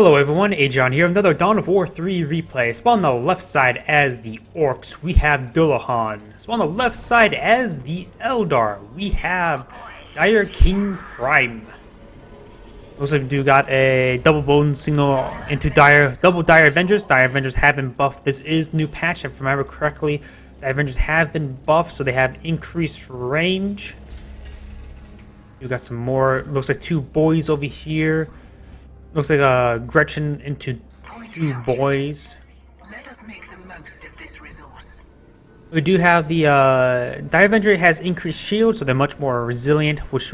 Hello everyone, Agion here, another Dawn of War 3 replay. Spawn on the left side as the Orcs, we have Dullahan. Spawn on the left side as the Eldar, we have DireKingPrime. Looks like we do got a double bone signal into double Dire Avengers. Dire Avengers have been buffed. This is new patch, if I remember correctly. The Avengers have been buffed, so they have increased range. You got some more, looks like two boys over here. Looks like Gretchen into two boys. Let us make the most of this resource. We do have the Dire Avenger has increased shield, so they're much more resilient, which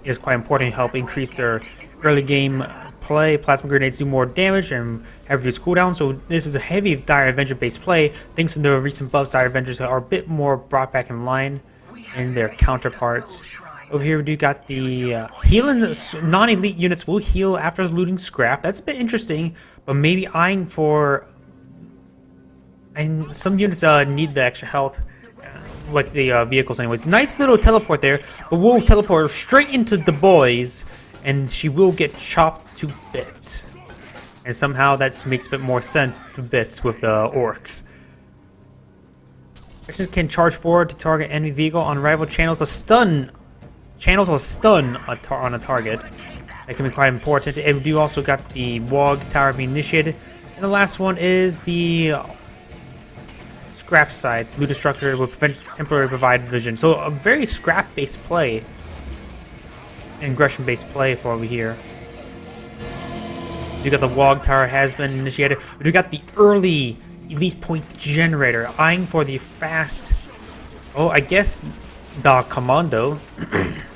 is quite important to help increase their early game play. Plasma grenades do more damage and have reduced cooldown, so this is a heavy Dire Avenger based play. Thanks to the recent buffs, Dire Avengers are a bit more brought back in line in their counterparts. Over here we do got the healing. Non-elite units will heal after looting scrap. That's a bit interesting, but maybe eyeing for... And some units need the extra health, like the vehicles anyways. Nice little teleport there, but we'll teleport her straight into the boys, and she will get chopped to bits. And somehow that makes a bit more sense to bits with the orcs. Actions can charge forward to target enemy vehicle on rival channels. A stun... Channels will stun on a target. That can be quite important. And we do also got the Wog Tower being initiated. And the last one is the scrap side. Blue Destructor will temporarily provide vision. So a very scrap-based play. Aggression-based play for over here. We do got the Wog Tower has been initiated. We do got the early elite point generator. Eyeing for the fast... Oh, I guess... the Commando.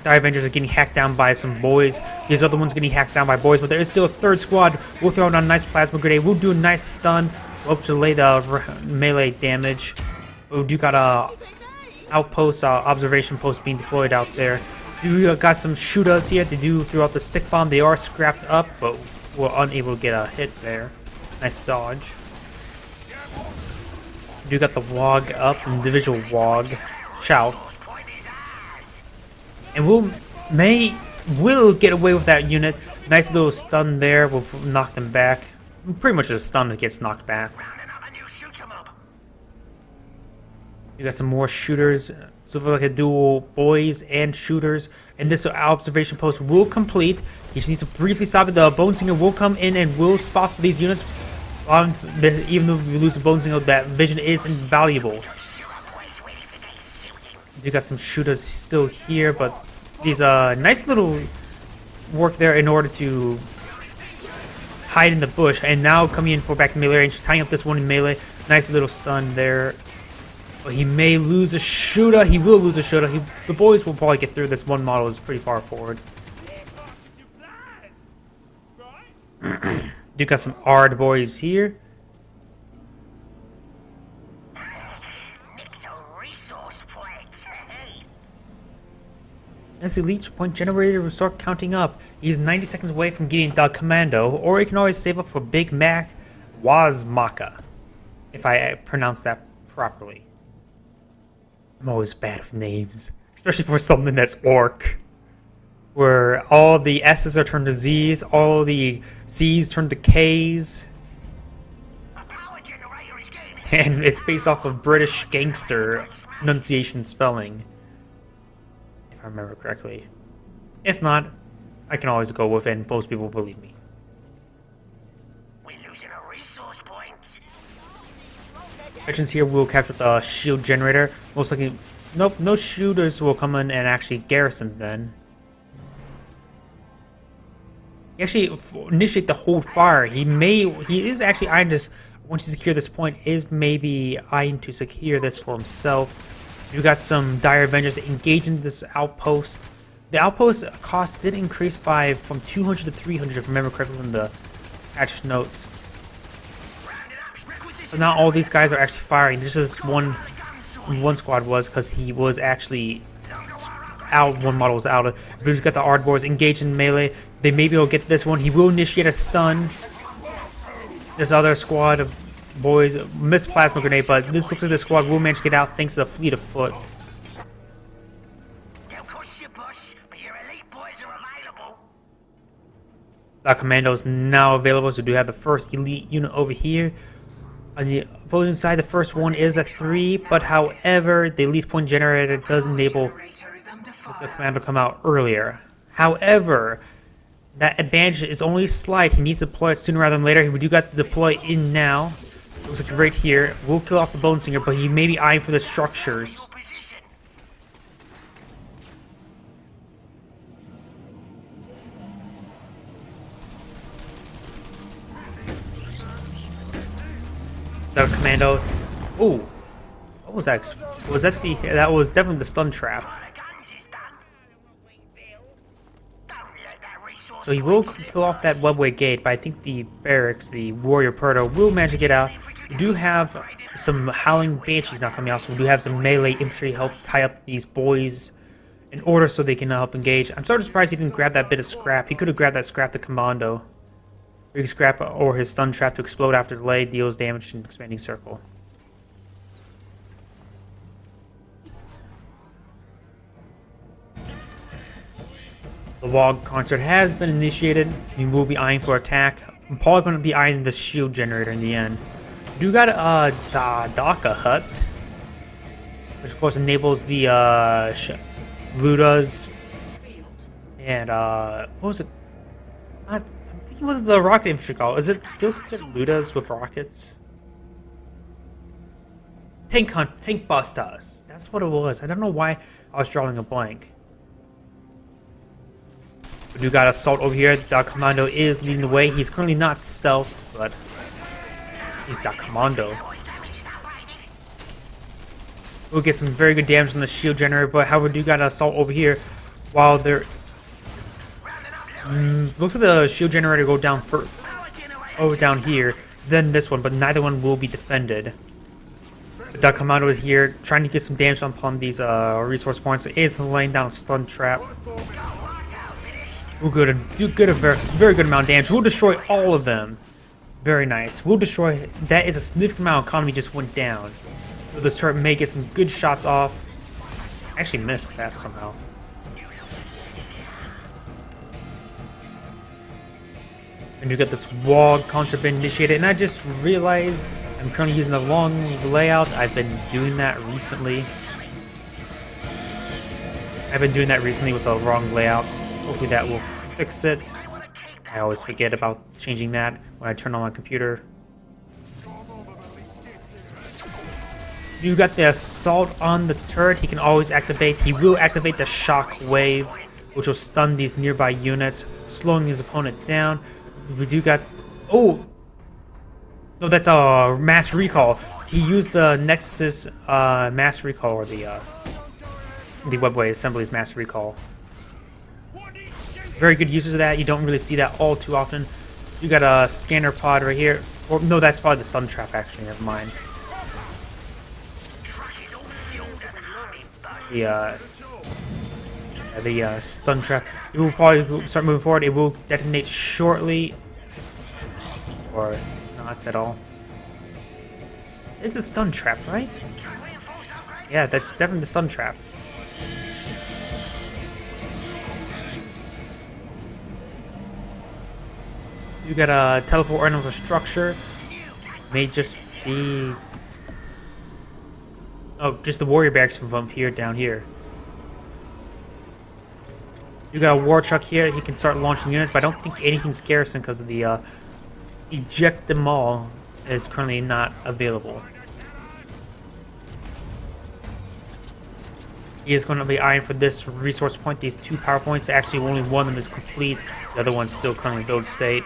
Dire Avengers are getting hacked down by some boys. These other ones getting hacked down by boys, but there is still a third squad. We'll throw out a nice plasma grenade. We'll do a nice stun. We'll hope to lay the melee damage. We do got a outpost, observation post being deployed out there. We got some shooters here to do throughout the stick bomb. They are scrapped up, but we're unable to get a hit there. Nice dodge. We do got the Wog up, individual Wog. Shout. And we'll get away with that unit. Nice little stun there. We'll knock them back. Pretty much a stun that gets knocked back. You got some more shooters. So like a dual boys and shooters. And this observation post will complete. He just needs to briefly stop it. The Bone Singer will come in and will spot for these units. Even though we lose the Bone Singer, that vision is invaluable. You got some shooters still here, but these nice little work there in order to hide in the bush, and now coming in for back melee range, tying up this one in melee. Nice little stun there. But he may lose a shooter. He will lose a shooter. The boys will probably get through. This one model is pretty far forward. You got some Ard boys here. As the elite point generator will start counting up, he's 90 seconds away from getting the commando, or he can always save up for Big Mac Wazmaka, if I pronounce that properly. I'm always bad with names, especially for something that's orc, where all the S's are turned to Z's, all the C's turn to K's, and it's based off of British gangster pronunciation spelling. I remember correctly. If not, I can always go with it, and most people believe me. We're losing a resource point. Actions here will capture the shield generator. Most likely, nope, no shooters will come in and actually garrison then. He actually initiate the hold fire. He is actually eyeing this, once you secure this point, is maybe eyeing to secure this for himself. You got some Dire Avengers engaging this outpost. The outpost cost did increase from 200 to 300, if I remember correctly from the patch notes. But not all these guys are actually firing. This is one squad was, because he was actually out. One model was out. But we've got the Ard boys engaged in melee. They maybe will get this one. He will initiate a stun. This other squad of boys missed plasma grenade, but this looks like the squad will manage to get out thanks to the fleet of foot. They'll push your bush, but your elite boys are available. The commando is now available, so we do have the first elite unit over here. On the opposing side, the first one is a 3, but however, the elite point generator does enable Generator is under the fire. commando to come out earlier. However, that advantage is only slight. He needs to deploy it sooner rather than later. We do got to deploy in now. Looks like right here. We'll kill off the Bone Singer, but he may be eyeing for the structures. Your position. The commando. Oh, what was that? Was that the? That was definitely the stun trap. All the guns is done. Don't let that resource So he will point slip kill off that webway gate, but I think the barracks, the warrior Perto, will manage to get out. We do have some howling banshees now coming out, so we do have some melee infantry help tie up these boys in order so they can help engage. I'm sort of surprised he didn't grab that bit of scrap. He could have grabbed that scrap, the commando. Big scrap or his stun trap to explode after delay deals damage in expanding circle. The log concert has been initiated. We will be eyeing for attack. I'm probably going to be eyeing the shield generator in the end. We do got a Daka hut, which of course enables the Ludas and what was it? I'm thinking what the rocket infantry call. Is it still considered Ludas with rockets? Tank busters. That's what it was. I don't know why I was drawing a blank. We do got assault over here. The commando is leading the way. He's currently not stealthed, but he's the commando. We'll get some very good damage on the shield generator, but however, we do got an assault over here. While they're looks like the shield generator go down first, down here, then this one, but neither one will be defended. The commando is here trying to get some damage upon these resource points. So it is laying down a stun trap. We'll do good a very good amount of damage. We'll destroy all of them. Very nice. We'll destroy. That is a significant amount of economy just went down. So this turret may get some good shots off. Actually missed that somehow. And you got this wall concert been initiated, and I just realized I'm currently using the long layout. I've been doing that recently. With the wrong layout. Hopefully that will fix it. I always forget about changing that when I turn on my computer. You got the assault on the turret. He can always activate. He will activate the shock wave, which will stun these nearby units, slowing his opponent down. We do got... Oh! No, that's a mass recall. He used the Nexus mass recall, or the Webway Assembly's mass recall. Very good uses of that. You don't really see that all too often. You got a scanner pod right here. Or no, that's probably the sun trap, actually. Never mind. The stun trap. It will probably start moving forward. It will detonate shortly, or not at all. It's a stun trap, right? Yeah, that's definitely the stun trap. You got a teleport right over structure. May just be... Oh, just the warrior barracks from up here down here. You got a war truck here. He can start launching units, but I don't think anything's garrison because of the eject them all is currently not available. He is going to be eyeing for this resource point, these 2 power points. Actually, only one of them is complete. The other one's still currently build state.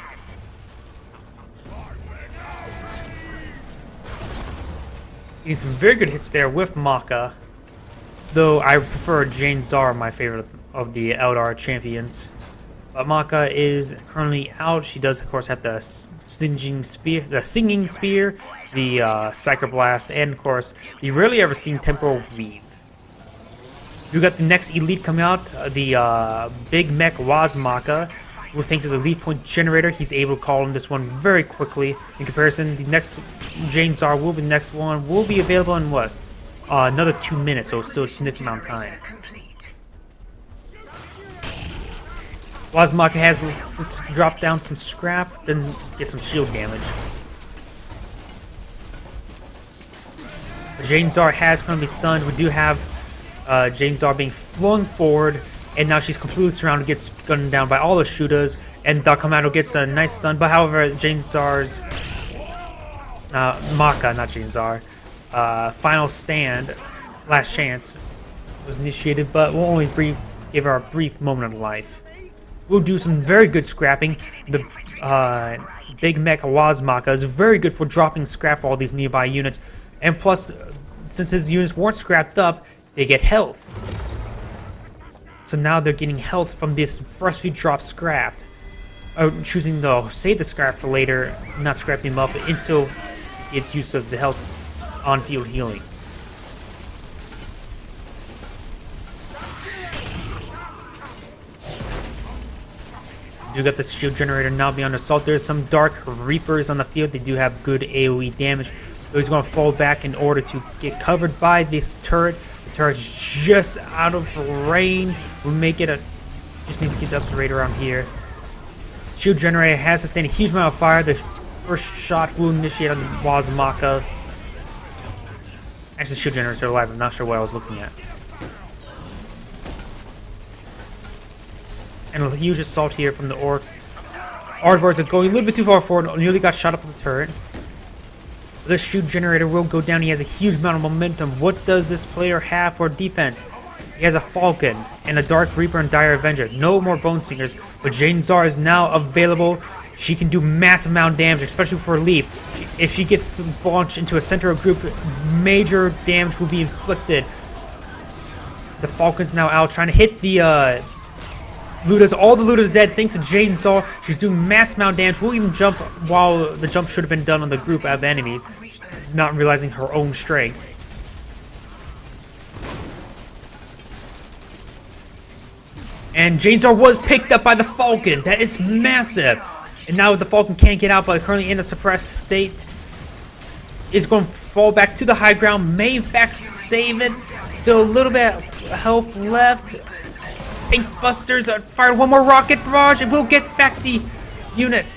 Getting some very good hits there with Maka. Though I prefer Jane Zar, my favorite of the Eldar champions. But Maka is currently out. She does, of course, have the singing spear, the Psyker Blast, and of course, the rarely ever seen Temporal Weave. You got the next elite coming out, the Big Mech Waz Maka, who thanks to his elite point generator, he's able to call in this one very quickly. In comparison, the next Jane Zar will be the next one. Will be available in what? Another 2 minutes, so still a significant amount of time. Wazmaka has, let's drop down some scrap, then get some shield damage. Jane Zar has currently stunned. We do have Jane Zar being flung forward, and now she's completely surrounded, gets gunned down by all the shooters, and the Commando gets a nice stun. But however, Jane Zar's Maka, not Jane Zar, final stand, last chance, was initiated, but we'll only give her a brief moment of life. We'll do some very good scrapping. The Big Mech Wazmaka is very good for dropping scrap for all these nearby units. And plus, since his units weren't scrapped up, they get health. So now they're getting health from this freshly dropped scrap. Choosing to save the scrap for later, not scrapping them up until its use of the health on-field healing. You got the shield generator now beyond assault. There's some Dark Reapers on the field. They do have good AoE damage. So he's going to fall back in order to get covered by this turret. The turret's just out of range. We'll make it a... Just needs to get up the rate around here. Shield generator has sustained a huge amount of fire. The first shot will initiate on the Wazmaka. Actually, shield generator's still alive. I'm not sure what I was looking at. And a huge assault here from the orcs. Aardvarks are going a little bit too far forward. Nearly got shot up with the turret. This shield generator will go down. He has a huge amount of momentum. What does this player have for defense? He has a Falcon and a Dark Reaper and Dire Avenger. No more Bone Singers. But Jane Zar is now available. She can do massive amount of damage, especially for a leap. If she gets launched into a center of group, major damage will be inflicted. The Falcon's now out trying to hit the looters. All the looters are dead thanks to Jane Zar. She's doing massive amount of damage. Will even jump while the jump should have been done on the group of enemies, not realizing her own strength. And Jane Zar was picked up by the Falcon. That is massive. And now the Falcon can't get out, but currently in a suppressed state. Is going to fall back to the high ground. May in fact save it. Still a little bit of health left. Pink Busters are fired one more rocket barrage and we'll get back the unit.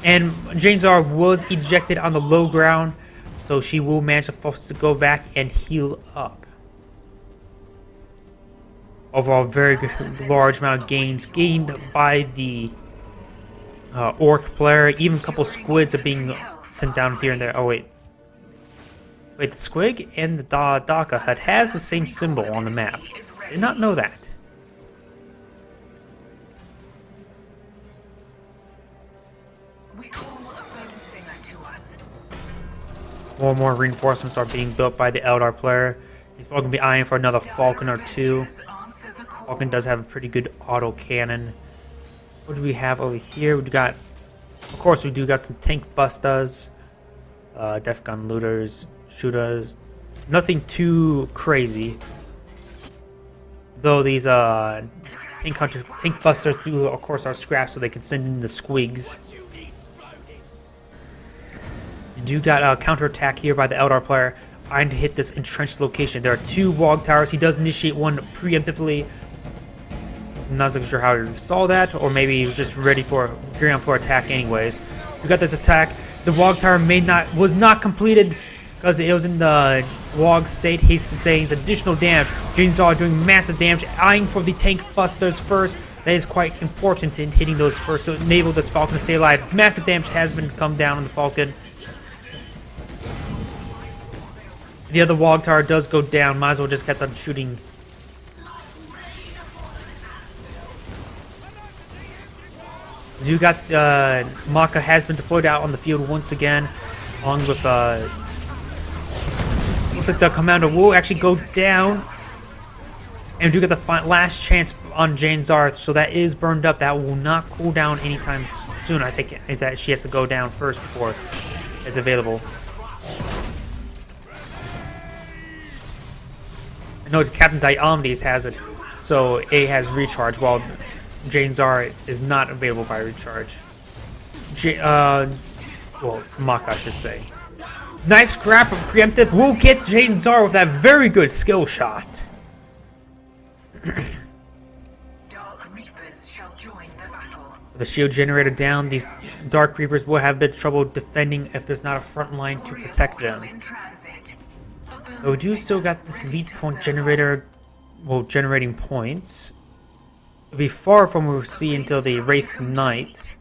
And Jane Zar was ejected on the low ground, so she will manage to go back and heal up. Overall, very good, large amount of gains gained by the orc player. Even a couple squids are being sent down here and there. Oh wait, the squig and the Daka hut has the same symbol on the map. Did not know that. More and more reinforcements are being built by the Eldar player. He's probably going to be eyeing for another Falcon or two. Falcon does have a pretty good auto cannon. What do we have over here? We got, of course, we do got some tank busters, def gun looters, shooters. Nothing too crazy. Though these tank busters do, of course, are scraps, so they can send in the squigs. You do got a counterattack here by the Eldar player, eyeing to hit this entrenched location. There are two Wog Towers. He does initiate one preemptively. I'm not so sure how he saw that, or maybe he was just ready for gearing up for attack anyways. We got this attack. The Wog Tower was not completed because it was in the Wog state. He sustains additional damage. Jane Zar doing massive damage, eyeing for the tank busters first. That is quite important in hitting those first, so enable this Falcon to stay alive. Massive damage has been come down on the Falcon. The other Wog Tower does go down. Might as well just get done shooting. You got Maka has been deployed out on the field once again, along with looks like the commander will actually go down, and do get the last chance on Jane Zar, so that is burned up. That will not cool down anytime soon. I think that she has to go down first before it's available. I know Captain Diomedes has it, so it has recharge, while Jane Zar is not available by recharge. Well, Maka, I should say. Nice scrap of preemptive. We'll get Jane Zar with that very good skill shot. Dark Reapers shall The shield generator down, these Dark Reapers will have a bit of trouble defending if there's not a front line to protect them. But we do still got this elite point generator, well, generating points. It'll be far from what we'll see until the Wraith Knight.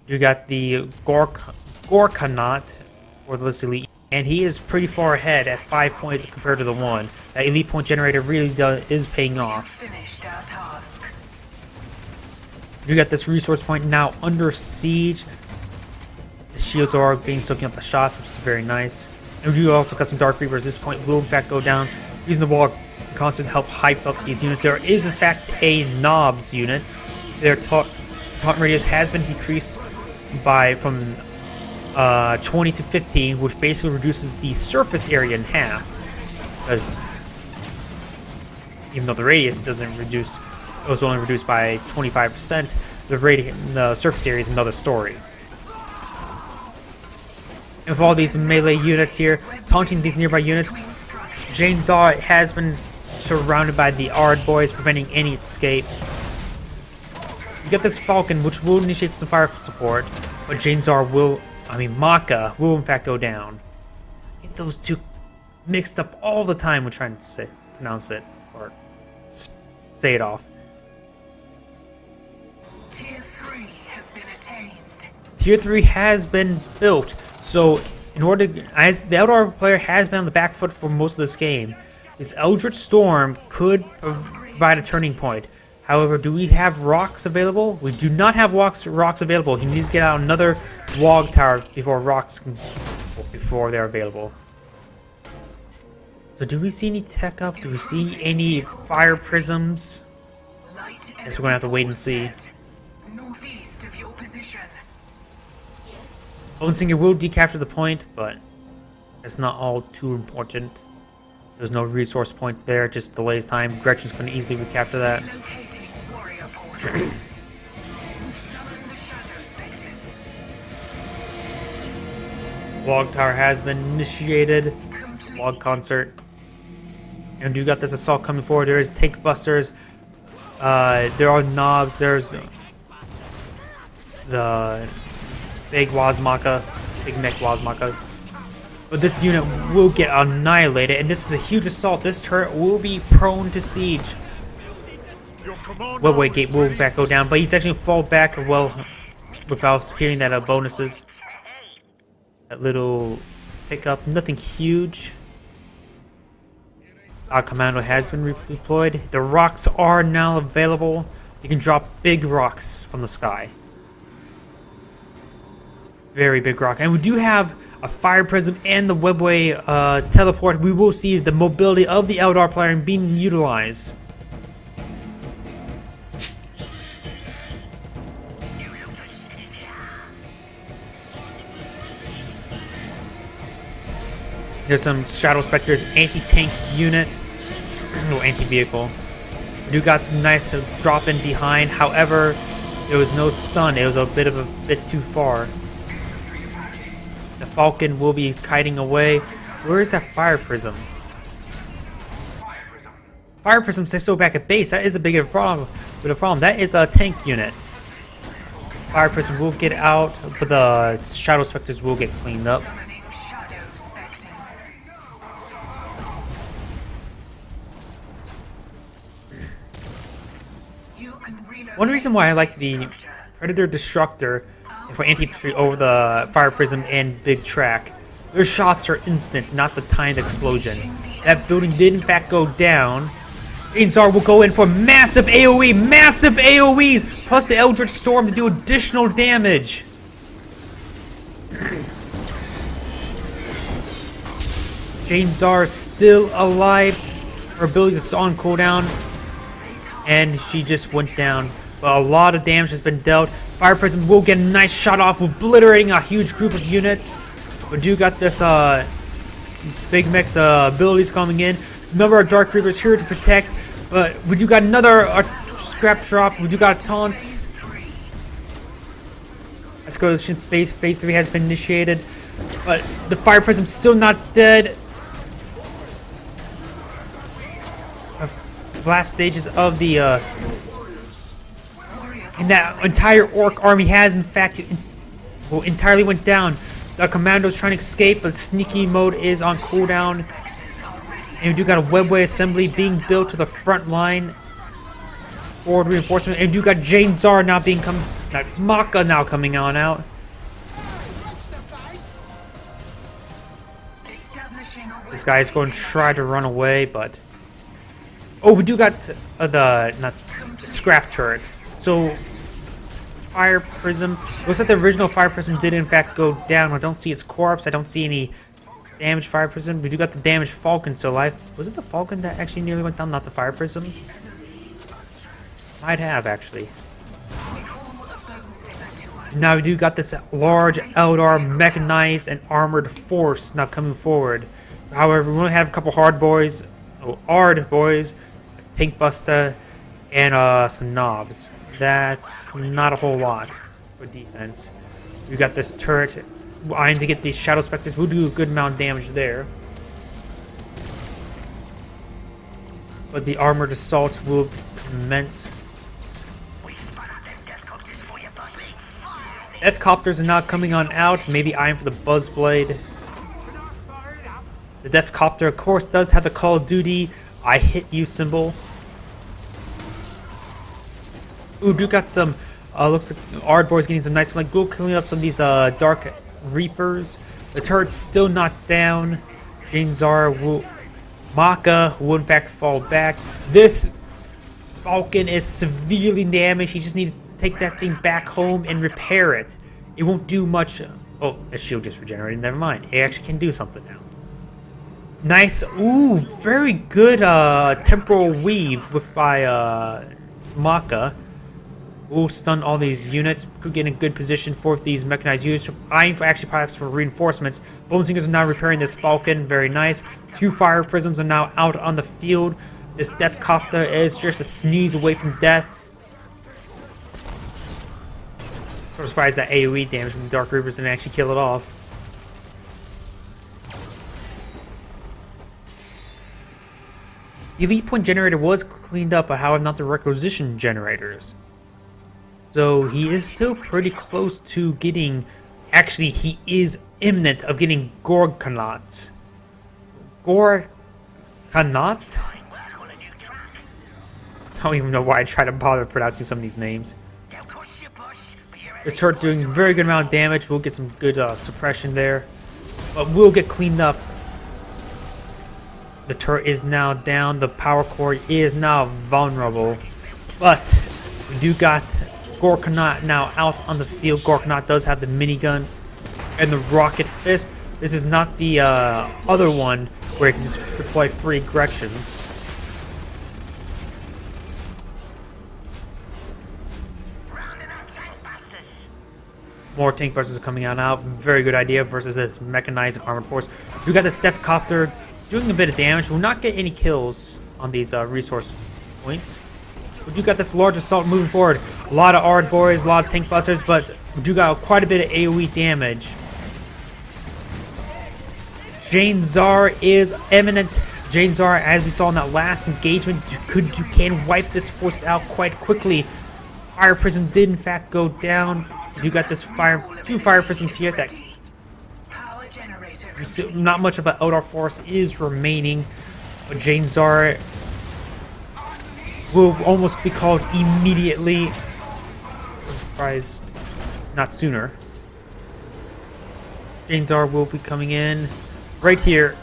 You got the Gorkanaut for this elite, and he is pretty far ahead at 5 points compared to the 1. That elite point generator really is paying off. You got this resource point now under siege. The shields are being soaking up the shots, which is very nice. And we do also got some Dark Reapers. This point will in fact go down. Using the wall constant to help hype up these units. There is in fact a knobs unit. Their taunt radius has been decreased from 20 to 15, which basically reduces the surface area in half. Because even though the radius doesn't reduce, it was only reduced by 25%. The surface area is another story. And with all these melee units here taunting these nearby units, Jane Zar has been surrounded by the Ard boys, preventing any escape. You get this Falcon, which will initiate some fire support, but Maka will in fact go down. Get those two mixed up all the time when trying to pronounce it or say it off. Tier 3 has been attained. Tier 3 has been built, so as the Eldar player has been on the back foot for most of this game, this Eldritch Storm could provide a turning point. However, do we have rocks available? We do not have rocks available. He needs to get out another log tower before they're available. So do we see any tech up? Do we see any fire prisms? I guess we're gonna have to wait and see. Northeast of your position. Bone Singer will decapture the point, but it's not all too important. There's no resource points there, it just delays time. Gretchen's going to easily recapture that. Log Tower has been initiated. Log Concert. And you got this assault coming forward. There is tank busters. There are knobs. There's the big Wazmaka, big neck Wazmaka. But this unit will get annihilated, and this is a huge assault. This turret will be prone to siege. Webway Gate will in fact go down, but he's actually fall back well without securing that bonuses. That little pickup, nothing huge. Our commando has been redeployed. The rocks are now available. You can drop big rocks from the sky. Very big rock. And we do have a fire prism and the webway teleport. We will see the mobility of the Eldar player being utilized. There's some Shadow Spectre's anti-tank unit, or anti-vehicle. We do got nice drop in behind. However, there was no stun. It was a bit too far. The Falcon will be kiting away. Where is that fire prism? Fire prism stays so back at base. That is a bigger problem. But a problem. That is a tank unit. Fire prism will get out, but the Shadow Specters will get cleaned up. One reason why I like the Predator Destructor for anti-infantry over the Fire Prism and Big Track, their shots are instant, not the timed explosion. That building did in fact go down. Zar will go in for massive AoE, massive AoEs, plus the Eldritch Storm to do additional damage. Jane Zar is still alive. Her ability is on cooldown, and she just went down. But a lot of damage has been dealt. Fire Prism will get a nice shot off, obliterating a huge group of units. We do got this big mix abilities coming in. Number of Dark Reapers here to protect, but we do got another scrap drop. We do got a taunt. Escalation phase 3 has been initiated, but the Fire Prism's still not dead. Last stages of the that entire orc army has in fact entirely went down. The commando's trying to escape, but sneaky mode is on cooldown. And we do got a webway assembly being built to the front line. Forward reinforcement. And we do got Jane Zar now being Maka now coming on out. This guy's going to try to run away, but oh, we do got the scrap turret. So fire prism. Looks like the original fire prism did in fact go down. I don't see its corpse. I don't see any damaged fire prism. We do got the damaged falcon. So was it the falcon that actually nearly went down, not the fire prism? Might have actually. Now we do got this large Eldar mechanized and armored force now coming forward. However, we only have a couple hard boys, tank buster, and some knobs. That's not a whole lot for defense. We got this turret. Eyeing to get these shadow specters. We'll do a good amount of damage there. But the armored assault will commence. Death copters are now coming on out. Maybe eyeing for the buzzblade. The Death Copter, of course, does have the Call of Duty I hit you symbol. Ooh, do got some, looks like Ardbor's getting some nice, like, we'll clean up some of these Dark Reapers. The turret's still not down. Jane Zar will, Maka will in fact fall back. This Falcon is severely damaged. He just needs to take that thing back home and repair it. It won't do much. Oh, the shield just regenerated, never mind. It actually can do something now. Nice, ooh, very good temporal weave by Maka. We'll stun all these units. Could get in a good position for these mechanized units. Eyeing for actually perhaps for reinforcements. Bone Singers are now repairing this Falcon, very nice. 2 fire prisms are now out on the field. This Death Copter is just a sneeze away from death. I'm surprised that AoE damage from the Dark Reapers didn't actually kill it off. The Elite Point generator was cleaned up, but however not the requisition generators. So he is still pretty close to getting... Actually, he is imminent of getting Gorkanat. Gorkanat? I don't even know why I try to bother pronouncing some of these names. This turret's doing a very good amount of damage. We'll get some good suppression there. But we'll get cleaned up. The turret is now down. The power core is now vulnerable. But we do got Gorkanat now out on the field. Gorkanat does have the minigun and the rocket fist. This is not the other one where it can just deploy free Gretchens. More tank busters are coming on out. Very good idea versus this mechanized armored force. We got this Death Copter doing a bit of damage. We'll not get any kills on these resource points. We do got this large assault moving forward. A lot of Ard boys, a lot of tank busters, but we do got quite a bit of AoE damage. Jane Zar is imminent. Jane Zar, as we saw in that last engagement, you can wipe this force out quite quickly. Fire Prism did in fact go down. We do got this 2 fire prisms here that not much of an Eldar force is remaining, but Jane Zar will almost be called immediately. I'm surprised not sooner. Jane Zar will be coming in right here.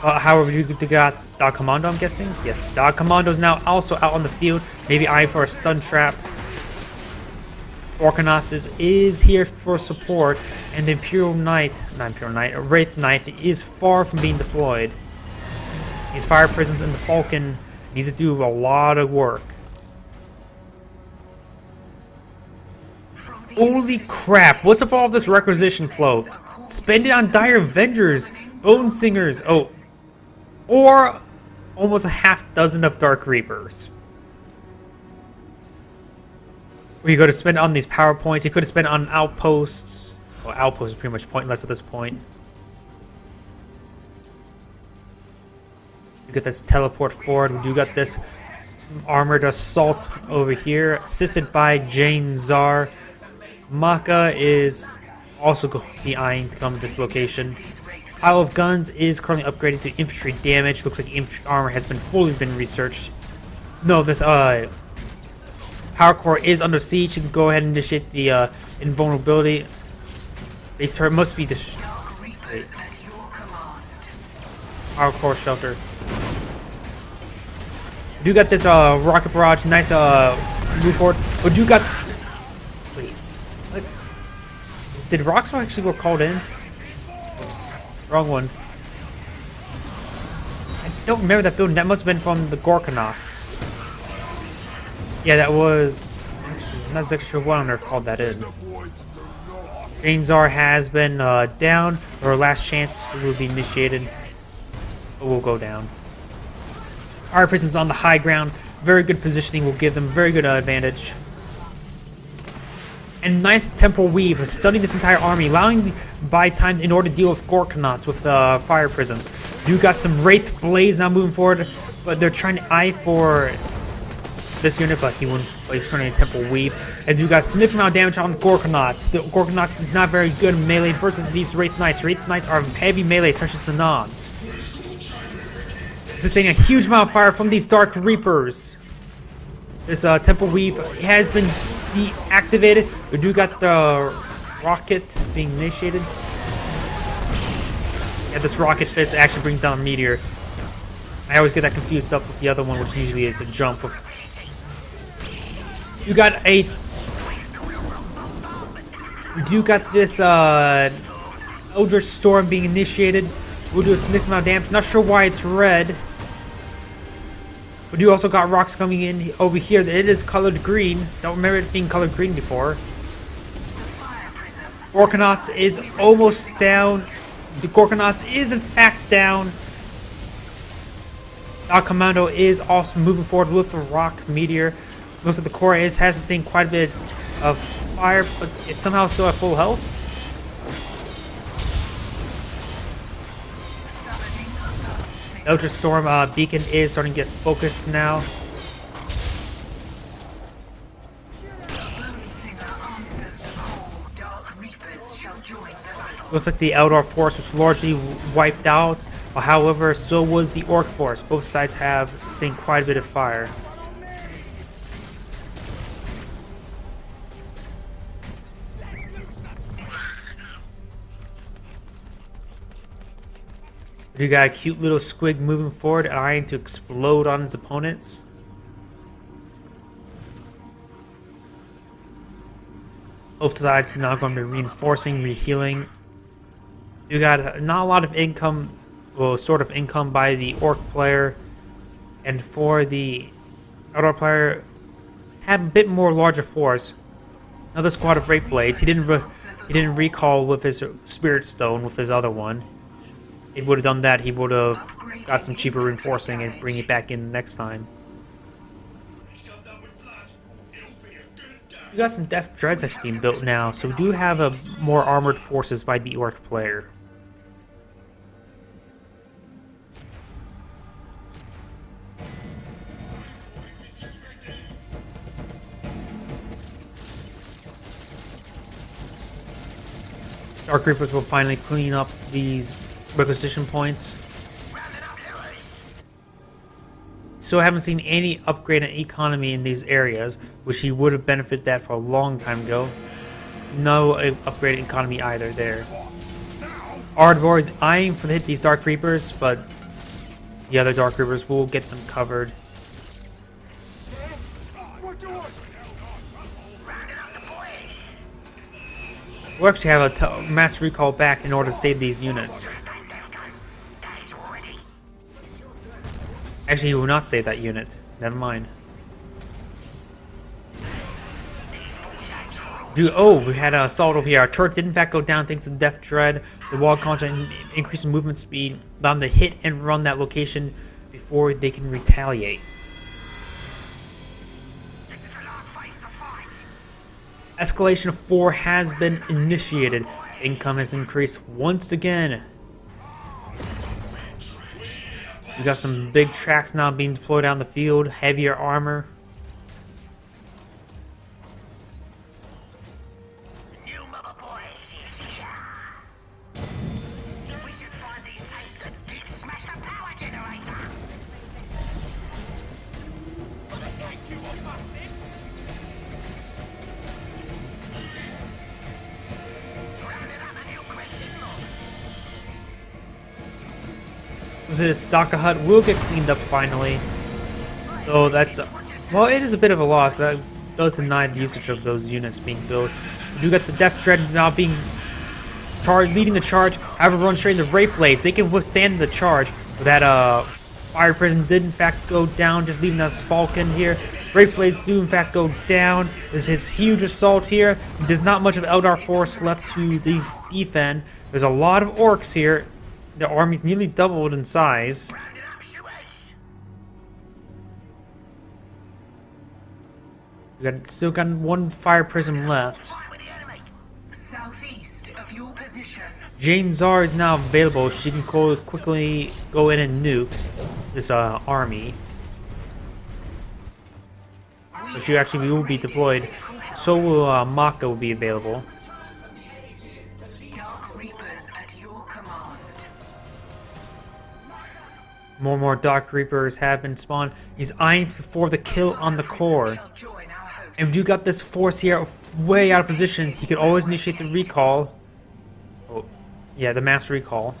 However, you got DoW Commando, I'm guessing? Yes, DoW Commando is now also out on the field. Maybe eyeing for a stun trap. Orkanats is here for support, and the Wraith Knight is far from being deployed. These fire prisms and the Falcon needs to do a lot of work. Holy crap, what's up with all this requisition flow? Spend it on Dire Avengers, Bone Singers, or almost a half dozen of Dark Reapers. Where you go to spend on these power points. You could have spent on outposts. Well, outposts are pretty much pointless at this point. You get this teleport forward. We do got this Armored assault over here, assisted by Jane Czar. Maka is also going to be eyeing to come to this location. Pile of guns is currently upgraded to infantry damage. Looks like infantry armor has been fully researched. No, this power core is under siege. You can go ahead and initiate the invulnerability. Base turret must be destroyed. Power core shelter. Do got this rocket barrage, nice move forward. But do got. Wait, what? Did Roxxor actually get called in? Oops, wrong one. I don't remember that building. That must have been from the Gorkonauts. Yeah, that was. Actually, I'm not exactly sure what on earth called that in. Jane Czar has been down. Her last chance will be initiated. But we'll go down. Our prison's on the high ground. Very good positioning will give them very good advantage. And nice temporal weave, stunning this entire army, allowing buy time in order to deal with Gorkonauts with fire prisms. You got some Wraith Blaze now moving forward, but they're trying to eye for this unit, but he won't. He's turning a temporal weave. And you got significant amount of damage on Gorkonauts. The Gorkonauts is not very good in melee versus these Wraith Knights. Wraith Knights are heavy melee, such as the Knobs. Sustaining a huge amount of fire from these Dark Reapers. This Temple Weave has been deactivated. We do got the rocket being initiated. Yeah, this rocket fist actually brings down a meteor. I always get that confused up with the other one, which usually is a jump. You got a. We do got this Eldritch Storm being initiated. We'll do a significant amount of damage. Not sure why it's red. But you also got rocks coming in over here. It is colored green. Don't remember it being colored green before. Gorkonauts is almost down. The Gorkonauts is in fact down. Our Commando is also moving forward with the rock meteor. Looks like the core has sustained quite a bit of fire, but it's somehow still at full health. Eldritch Storm beacon is starting to get focused now. Looks like the Eldar force was largely wiped out. However, so was the Orc force. Both sides have sustained quite a bit of fire. You got a cute little squig moving forward, eyeing to explode on his opponents. Both sides are now going to be reinforcing, rehealing. You got not a lot of income, well, sort of income by the Orc player, and for the Eldar player, have a bit more larger force. Another squad of Wraith Blades. He didn't recall with his Spirit Stone with his other one. If he would have done that, he would have got some cheaper reinforcing and bring it back in next time. We got some Death Dreads actually being built now, so we do have a more armored forces by the Orc player. Dark Reapers will finally clean up these requisition points. So I haven't seen any upgrade in economy in these areas, which he would have benefited that for a long time ago. No upgrade in economy either there. Ardvor is eyeing for to hit these Dark Reapers, but the other Dark Reapers will get them covered. We'll actually have a mass recall back in order to save these units. Actually, he will not save that unit. Never mind. Dude, oh, we had an assault over here. Our turret did in fact go down thanks to the Death Dread. The wall constant increase in movement speed, allowing them to hit and run that location before they can retaliate. Escalation of 4 has been initiated. Income has increased once again. We got some big tracks now being deployed on the field, heavier armor. New mother boys is here. We should find these tanks and smash the power generator. Rounding up a new great signal. This Daka hut will get cleaned up finally. So that's, well, it is a bit of a loss. That does deny the usage of those units being built. We do got the Death Dread now being leading the charge. However, run straight into Wraith Blades. They can withstand the charge. That Fire Prison did in fact go down, just leaving us Falcon here. Wraith Blades do in fact go down. There's his huge assault here. There's not much of Eldar force left to defend. There's a lot of orcs here. The army's nearly doubled in size. Rounding up shooters. Still got one Fire Prism left. Fight with the enemy. Southeast of your position. Jane Czar is now available. She can quickly go in and nuke this army. So she actually will be deployed. So will Maka will be available. Dark Reapers at your command. More and more Dark Reapers have been spawned. He's eyeing for the kill on the core. Shall join our host. And we do got this force here way out of position. He can always initiate the recall. Oh, yeah, the mass recall.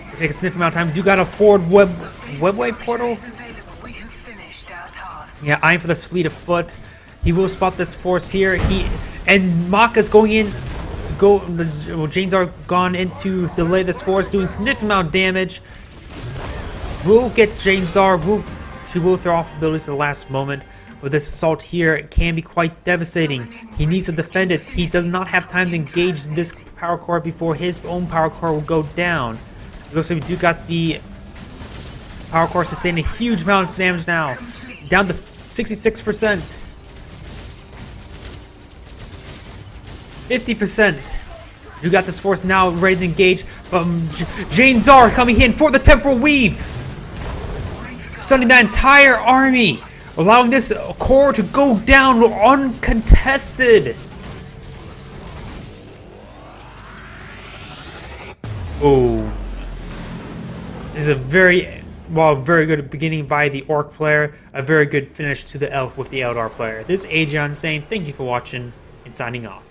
It'll take a sniff amount of time. We do got a forward webway portal. Is available. We have finished our task. Yeah, eyeing for this fleet of foot. He will spot this force here. And Maka's going in. Jane's are gone in to delay this force, doing significant amount of damage. Will get Jane Czar. She will throw off abilities at the last moment. But this assault here can be quite devastating. He needs to defend it. He does not have time to engage this power core before his own power core will go down. It looks like we do got the power core sustaining a huge amount of damage now. Down to 66%. 50%. You got this force now ready to engage. Jane Czar coming in for the Temporal Weave. Stunning that entire army. Allowing this core to go down uncontested. Oh. This is a very good beginning by the Orc player. A very good finish to the Elf with the Eldar player. This is Agion saying thank you for watching and signing off.